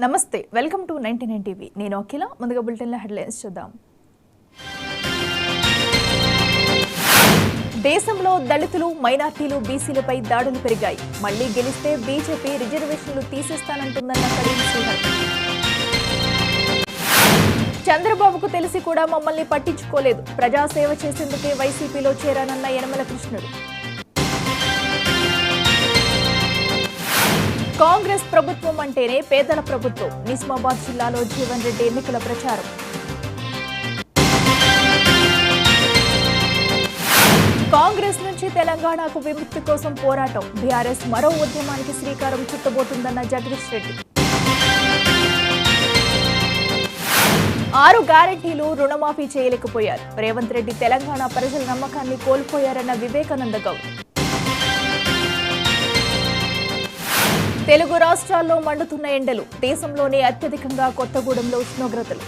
నమస్తే, welcome to 99 TV. నేను అఖిల. ముందుగా బులెటిన్ల హెడ్లైన్స్ చూద్దాం. దేశంలో దళితులు, మైనార్టీలు, బీసీలపై దాడులు పెరిగాయి. మళ్లీ గెలిస్తే బీజేపీ రిజర్వేషన్లు తీసేస్తానంటుందన్న కరీం శ్రీహర్. చంద్రబాబుకు తెలిసి కూడా మమ్మల్ని పట్టించుకోలేదు. ప్రజాసేవ చేసేందుకే వైసీపీలో చేరానన్న యనమల కృష్ణుడు. కాంగ్రెస్ ప్రభుత్వం అంటేనే పేదల ప్రభుత్వం. నిజామాబాద్ జిల్లాలో జీవన్ రెడ్డి ఎన్నికల ప్రచారం. కాంగ్రెస్ నుంచి తెలంగాణకు విముక్తి కోసం పోరాటం. బీఆర్ఎస్ మరో ఉద్యమానికి శ్రీకారం చుట్టబోతుందన్న జగదీష్ రెడ్డి. 6 గ్యారెంటీలు రుణమాఫీ చేయలేకపోయారు. రేవంత్ రెడ్డి తెలంగాణ ప్రజల నమ్మకాన్ని కోల్పోయారన్న వివేకానంద గౌడ్. తెలుగు రాష్ట్రాల్లో మండుతున్న ఎండలు. దేశంలోనే అత్యధికంగా కొత్తగూడెంలో ఉష్ణోగ్రతలు.